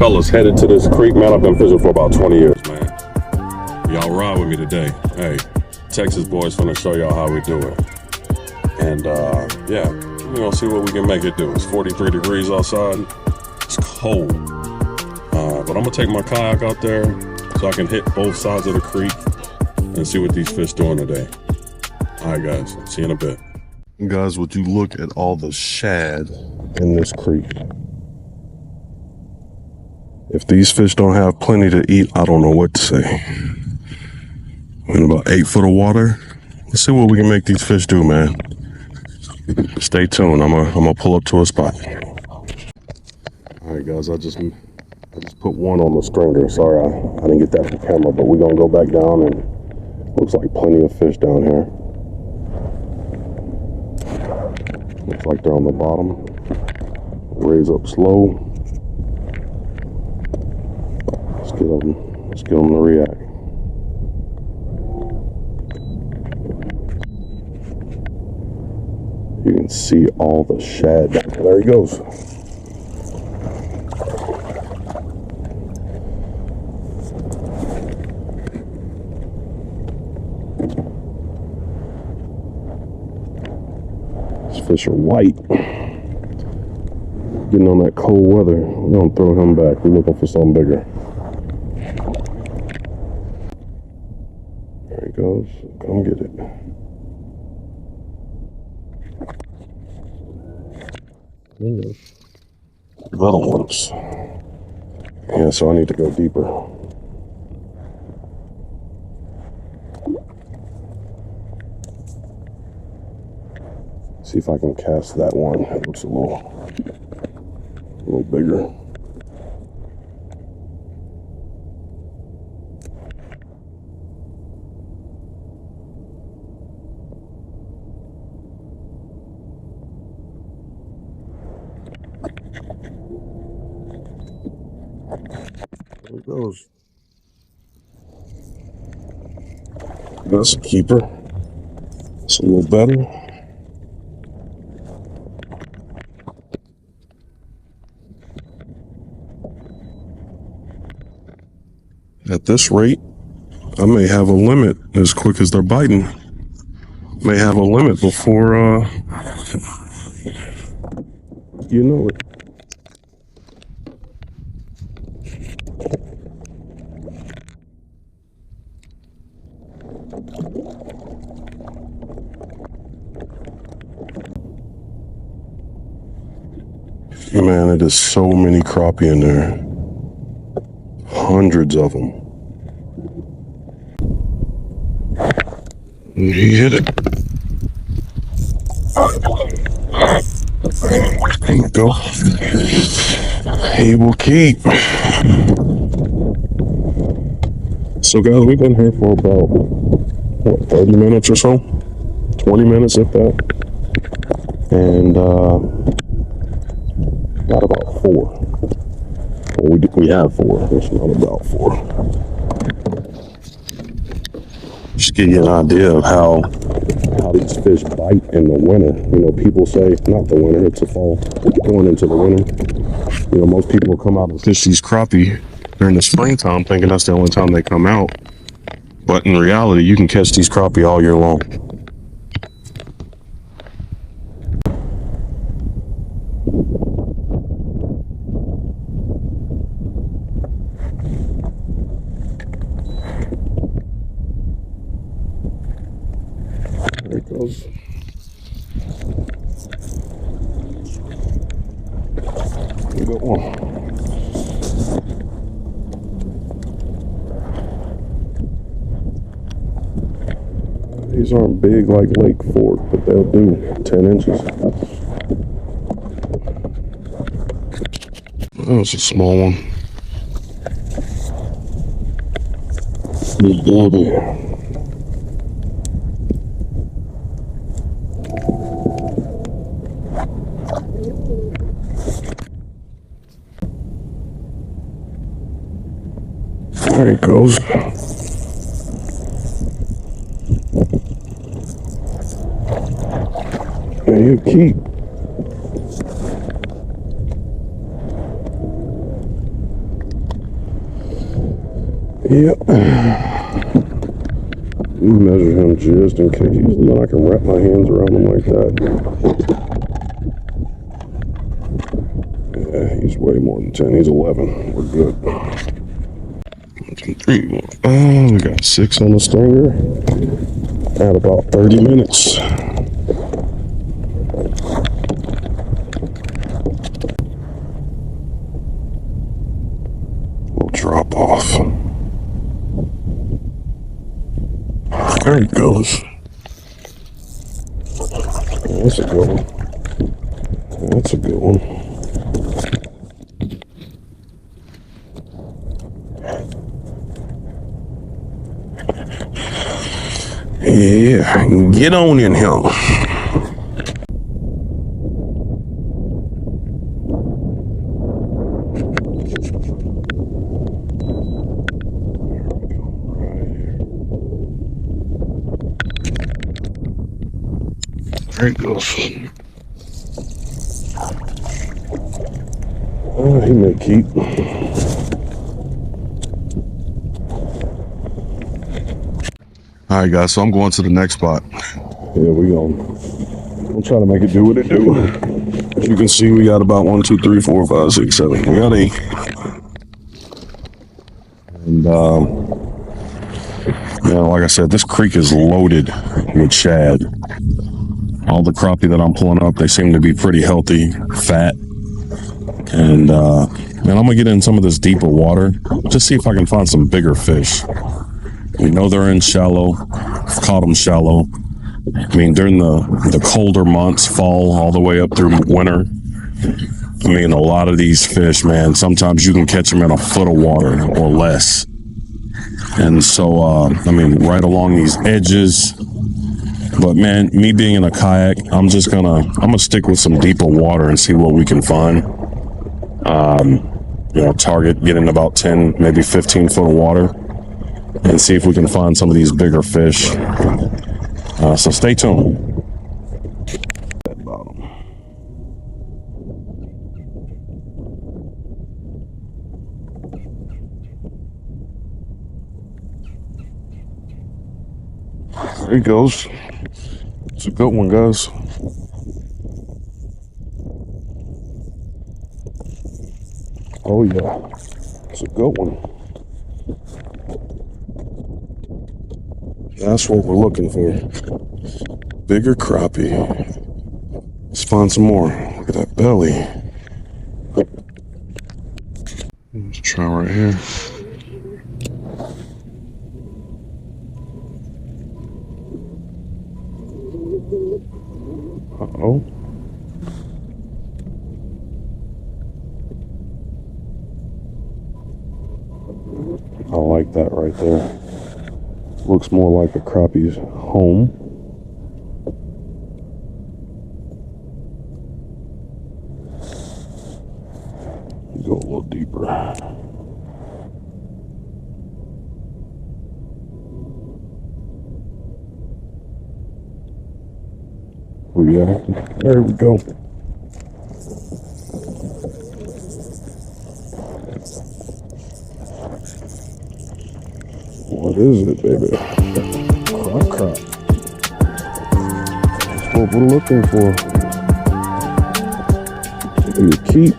Fellas, headed to this creek, man. I've been fishing for about 20 years, man. Y'all ride with me today. Hey, Texas boys finna show y'all how we do it. And yeah, we're gonna see what we can make it do. It's 43 degrees outside. It's cold. But I'm gonna take my kayak out there so I can hit both sides of the creek and see what these fish doing today. All right, guys, see you in a bit. Guys, would you look at all the shad in this creek? If these fish don't have plenty to eat, I don't know what to say. In about 8 foot of water. Let's see what we can make these fish do, man. Stay tuned. I'm gonna pull up to a spot. All right, guys, I just put one on the stringer. Sorry, I didn't get that for camera, but we're gonna go back down, and looks like plenty of fish down here. Looks like they're on the bottom. Raise up slow. Let's get them to react. You can see all the shad down there. There he goes. These fish are white. Getting on that cold weather. We're gonna throw him back. We're looking for something bigger. There he goes. Come get it. Little ones. Yeah, so I need to go deeper. See if I can cast that one. It looks a little bigger. There it goes. That's a keeper. It's a little better. At this rate, I may have a limit as quick as they're biting. May have a limit before, you know it. Man, it is so many crappie in there. Hundreds of them. He hit it. There you go. He will keep. So guys, we've been here for about, what, 30 minutes or so? 20 minutes if that. And got about 4. Well, we have 4. It's not about 4. Just give you an idea of how these fish bite in the winter. You know, people say, not the winter, it's the fall, going into the winter. You know, most people will come out and fish these crappie during the springtime thinking that's the only time they come out. But in reality, you can catch these crappie all year long. There it goes. Good one. These aren't big like Lake Fork, but they'll do 10 inches. That was a small one. Little baby. There he goes. There you keep. Yep. Measure him just in case. Then I can wrap my hands around him like that. Yeah, he's way more than 10. He's 11. We're good. 1, 2, 3. We got 6 on the stinger at about 30 minutes. We'll drop off. There he goes. That's a good one. That's a good one. Yeah, get on in him. There he goes. He may keep. All right, guys, so I'm going to the next spot. Yeah, we'll try to make it do what it do. As you can see, we got about 1, 2, 3, 4, 5, 6, 7. We got 8. And, like I said, this creek is loaded with shad. All the crappie that I'm pulling up, they seem to be pretty healthy, fat. And, I'm going to get in some of this deeper water, just see if I can find some bigger fish. We know they're in shallow. I've caught them shallow. I mean, during the colder months, fall all the way up through winter. I mean, a lot of these fish, man, sometimes you can catch them in a foot of water or less. And so, right along these edges. But man, me being in a kayak, I'm gonna stick with some deeper water and see what we can find. Target getting about 10, maybe 15 foot of water. And see if we can find some of these bigger fish. So stay tuned. That bottom. There he goes. It's a good one, guys. Oh yeah, it's a good one. That's what we're looking for. Bigger crappie. Let's find some more. Look at that belly. Let's try right here. Uh-oh. I like that right there. Looks more like a crappie's home. Go a little deeper. Oh yeah, there we go. What is it, baby? Crap. That's what we're looking for. You keep.